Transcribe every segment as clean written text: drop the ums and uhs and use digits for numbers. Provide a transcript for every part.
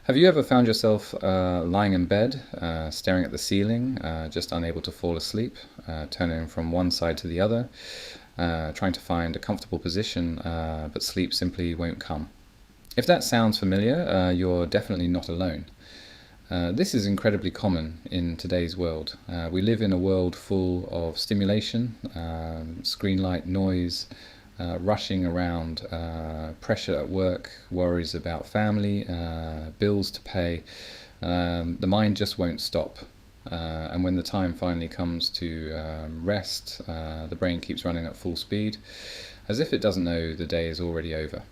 Have you ever found yourself lying in bed, staring at the ceiling, just unable to fall asleep, turning from one side to the other, trying to find a comfortable position, but sleep simply won't come? If that sounds familiar, you're definitely not alone. This is incredibly common in today's world. We live in a world full of stimulation, screen light, noise, rushing around, pressure at work, worries about family, bills to pay. The mind just won't stop. And when the time finally comes to rest, the brain keeps running at full speed, as if it doesn't know the day is already over.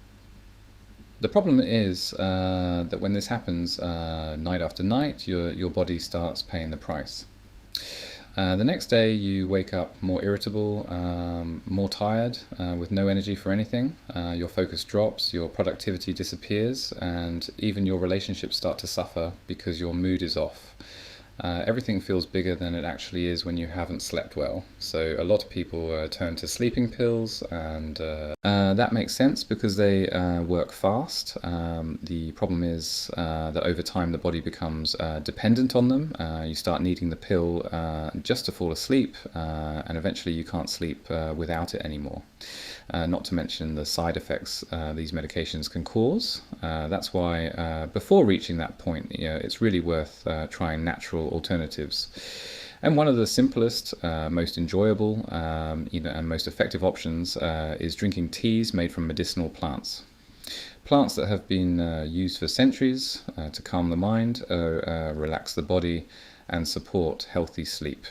The problem is that when this happens night after night, your body starts paying the price. The next day you wake up more irritable, more tired, with no energy for anything. Your focus drops, your productivity disappears, and even your relationships start to suffer because your mood is off. Everything feels bigger than it actually is when you haven't slept well. So a lot of people turn to sleeping pills, and that makes sense because they work fast. The problem is that over time the body becomes dependent on them. You start needing the pill just to fall asleep, and eventually you can't sleep without it anymore. Not to mention the side effects these medications can cause. That's why before reaching that point, it's really worth trying natural alternatives. And one of the simplest, most enjoyable, and most effective options is drinking teas made from medicinal plants. Plants that have been used for centuries to calm the mind, relax the body, and support healthy sleep.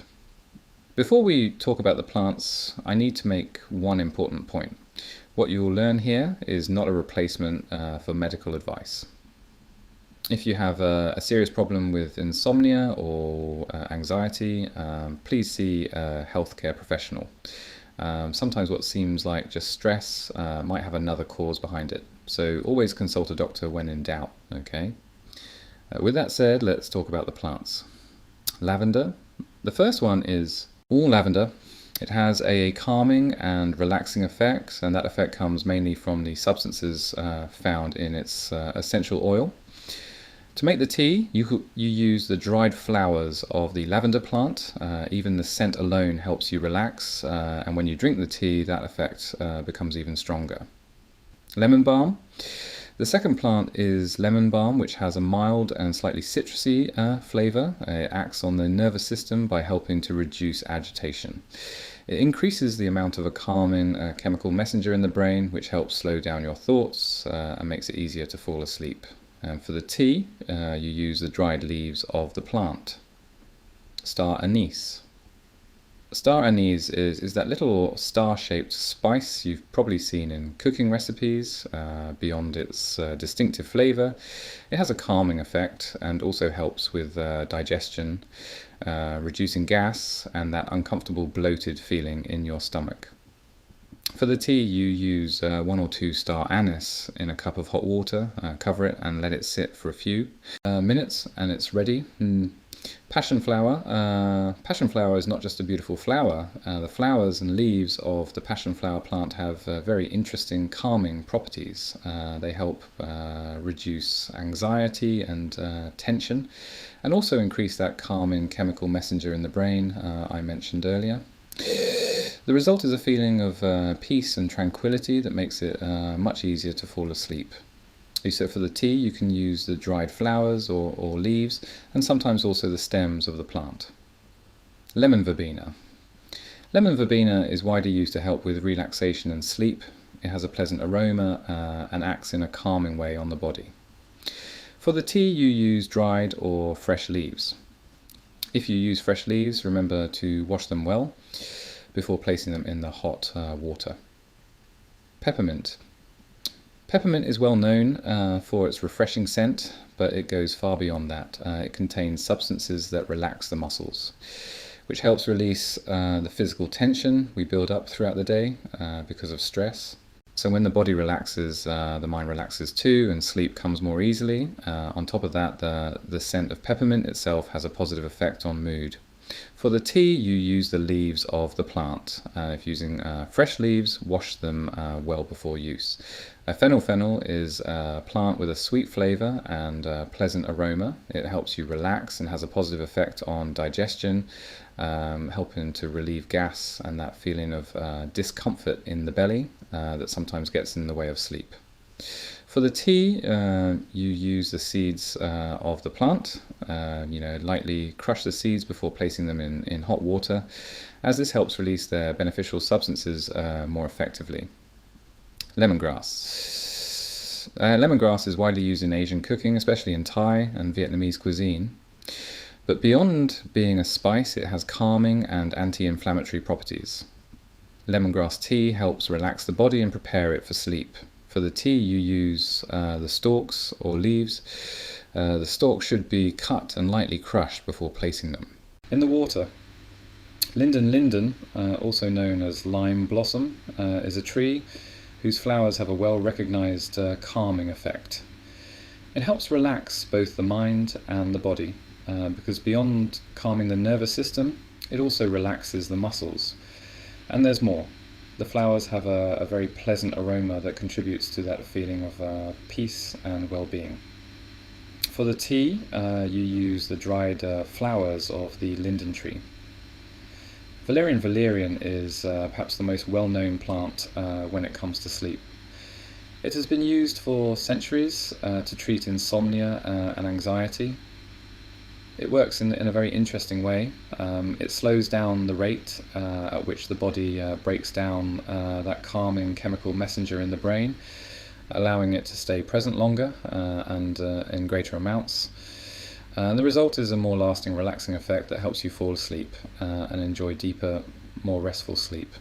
Before we talk about the plants, I need to make one important point. What you will learn here is not a replacement for medical advice. If you have a serious problem with insomnia or anxiety, please see a healthcare professional. Sometimes what seems like just stress might have another cause behind it. So always consult a doctor when in doubt, okay? With that said, let's talk about the plants. Lavender. The first one is all lavender. It has a calming and relaxing effect, and that effect comes mainly from the substances found in its essential oil. To make the tea, you use the dried flowers of the lavender plant. Even the scent alone helps you relax, and when you drink the tea, that effect becomes even stronger. Lemon balm. The second plant is lemon balm, which has a mild and slightly citrusy flavor. It acts on the nervous system by helping to reduce agitation. It increases the amount of a calming chemical messenger in the brain, which helps slow down your thoughts and makes it easier to fall asleep. And for the tea, you use the dried leaves of the plant. Star anise. Star anise is that little star-shaped spice you've probably seen in cooking recipes. Beyond its distinctive flavor, it has a calming effect and also helps with digestion, reducing gas and that uncomfortable bloated feeling in your stomach. For the tea, you use 1 or 2 star anise in a cup of hot water, cover it and let it sit for a few minutes, and it's ready. Passion flower. Passion flower is not just a beautiful flower. The flowers and leaves of the passion flower plant have very interesting calming properties. They help reduce anxiety and tension, and also increase that calming chemical messenger in the brain I mentioned earlier. The result is a feeling of peace and tranquility that makes it much easier to fall asleep. So for the tea, you can use the dried flowers or leaves, and sometimes also the stems of the plant. Lemon verbena. Lemon verbena is widely used to help with relaxation and sleep. It has a pleasant aroma and acts in a calming way on the body. For the tea, you use dried or fresh leaves. If you use fresh leaves, remember to wash them well before placing them in the hot water. Peppermint. Peppermint is well known for its refreshing scent, but it goes far beyond that. It contains substances that relax the muscles, which helps release the physical tension we build up throughout the day because of stress. So when the body relaxes, the mind relaxes too, and sleep comes more easily. On top of that, the scent of peppermint itself has a positive effect on mood. For the tea, you use the leaves of the plant. If using fresh leaves, wash them well before use. Fennel is a plant with a sweet flavour and pleasant aroma. It helps you relax and has a positive effect on digestion, helping to relieve gas and that feeling of discomfort in the belly that sometimes gets in the way of sleep. For the tea, you use the seeds of the plant. Lightly crush the seeds before placing them in hot water, as this helps release their beneficial substances more effectively. Lemongrass. Lemongrass is widely used in Asian cooking, especially in Thai and Vietnamese cuisine. But beyond being a spice, it has calming and anti-inflammatory properties. Lemongrass tea helps relax the body and prepare it for sleep. For the tea, you use the stalks or leaves. The stalks should be cut and lightly crushed before placing them. In the water, linden, also known as lime blossom, is a tree whose flowers have a well-recognized calming effect. It helps relax both the mind and the body, because beyond calming the nervous system, it also relaxes the muscles. And there's more. The flowers have a very pleasant aroma that contributes to that feeling of peace and well-being. For the tea, you use the dried flowers of the linden tree. Valerian is perhaps the most well-known plant when it comes to sleep. It has been used for centuries to treat insomnia and anxiety. It works in a very interesting way. It slows down the rate at which the body breaks down that calming chemical messenger in the brain, allowing it to stay present longer and in greater amounts. And the result is a more lasting, relaxing effect that helps you fall asleep and enjoy deeper, more restful sleep.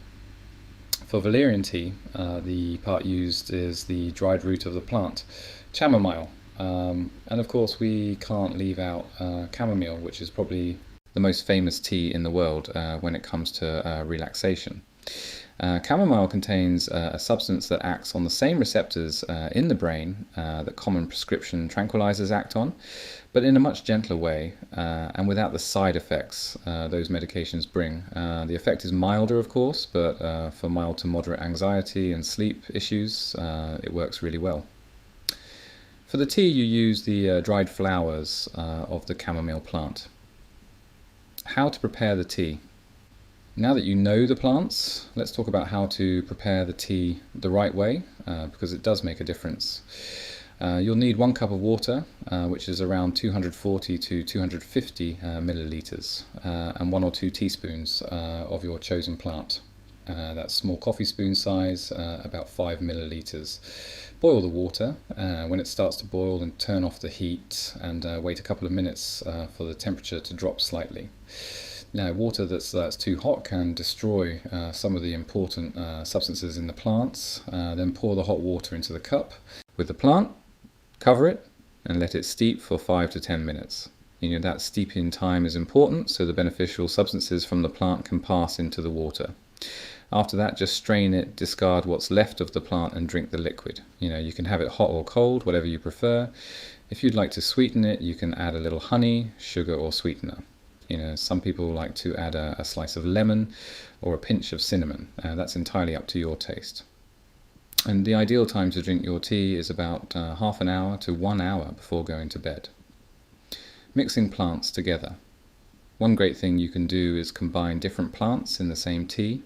For valerian tea, the part used is the dried root of the plant, chamomile. And of course we can't leave out chamomile, which is probably the most famous tea in the world when it comes to relaxation. Chamomile contains a substance that acts on the same receptors in the brain that common prescription tranquilizers act on, but in a much gentler way and without the side effects those medications bring. The effect is milder, of course, but for mild to moderate anxiety and sleep issues, it works really well. For the tea, you use the dried flowers of the chamomile plant. How to prepare the tea. Now that you know the plants, let's talk about how to prepare the tea the right way, because it does make a difference. You'll need 1 cup of water, which is around 240 to 250 milliliters, and 1 or 2 teaspoons of your chosen plant. That's small coffee spoon size, about 5 milliliters. Boil the water. When it starts to boil, then turn off the heat and wait a couple of minutes for the temperature to drop slightly. Now, water that's too hot can destroy some of the important substances in the plants. Then pour the hot water into the cup with the plant, cover it, and let it steep for 5 to 10 minutes. That steeping time is important so the beneficial substances from the plant can pass into the water. After that, just strain it, discard what's left of the plant and drink the liquid. You can have it hot or cold, whatever you prefer. If you'd like to sweeten it, you can add a little honey, sugar or sweetener. Some people like to add a slice of lemon or a pinch of cinnamon. That's entirely up to your taste. And the ideal time to drink your tea is about half an hour to 1 hour before going to bed. Mixing plants together. One great thing you can do is combine different plants in the same tea.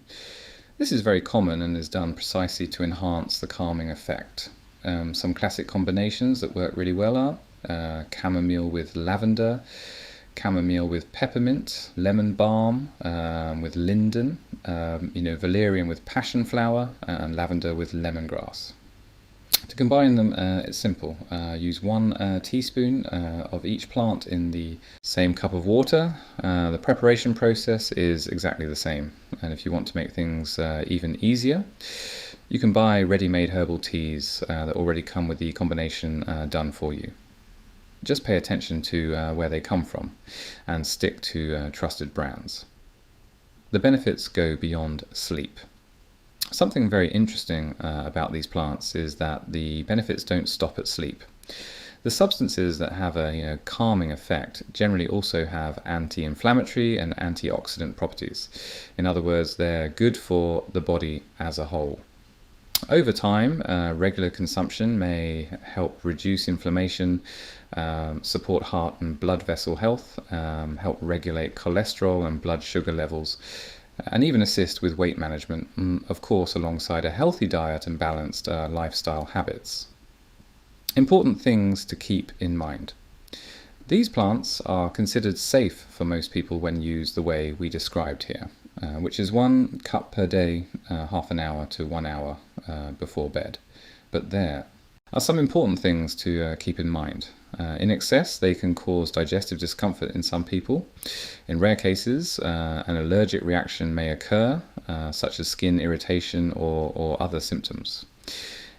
This is very common and is done precisely to enhance the calming effect. Some classic combinations that work really well are chamomile with lavender, chamomile with peppermint, lemon balm with linden, valerian with passion flower, and lavender with lemongrass. To combine them, it's simple. Use 1 teaspoon of each plant in the same cup of water. The preparation process is exactly the same. And if you want to make things even easier, you can buy ready-made herbal teas that already come with the combination done for you. Just pay attention to where they come from and stick to trusted brands. The benefits go beyond sleep. Something very interesting about these plants is that the benefits don't stop at sleep. The substances that have a calming effect generally also have anti-inflammatory and antioxidant properties. In other words, they're good for the body as a whole. Over time, regular consumption may help reduce inflammation, support heart and blood vessel health, help regulate cholesterol and blood sugar levels, and even assist with weight management, of course alongside a healthy diet and balanced lifestyle habits. Important things to keep in mind. These plants are considered safe for most people when used the way we described here, which is 1 cup per day, half an hour to 1 hour before bed. But there are some important things to keep in mind. In excess, they can cause digestive discomfort in some people. In rare cases, an allergic reaction may occur, such as skin irritation or other symptoms.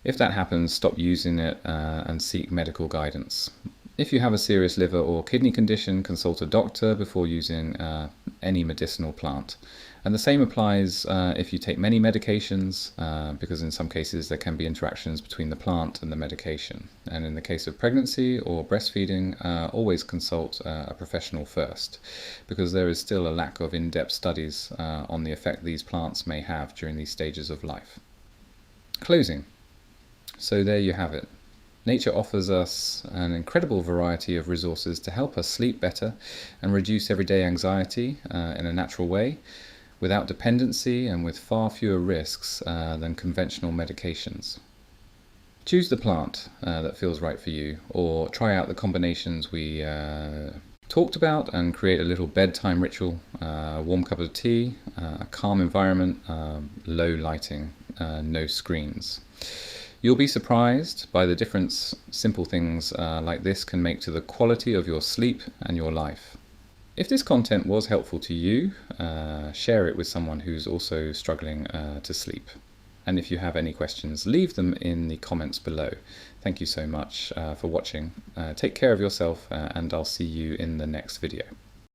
If that happens, stop using it and seek medical guidance. If you have a serious liver or kidney condition, consult a doctor before using any medicinal plant. And the same applies if you take many medications, because in some cases there can be interactions between the plant and the medication. And in the case of pregnancy or breastfeeding, always consult a professional first, because there is still a lack of in-depth studies on the effect these plants may have during these stages of life. Closing. So there you have it. Nature offers us an incredible variety of resources to help us sleep better and reduce everyday anxiety in a natural way, without dependency and with far fewer risks than conventional medications. Choose the plant that feels right for you, or try out the combinations we talked about and create a little bedtime ritual, a warm cup of tea, a calm environment, low lighting, no screens. You'll be surprised by the difference simple things like this can make to the quality of your sleep and your life. If this content was helpful to you, share it with someone who's also struggling to sleep. And if you have any questions, leave them in the comments below. Thank you so much for watching. Take care of yourself, and I'll see you in the next video.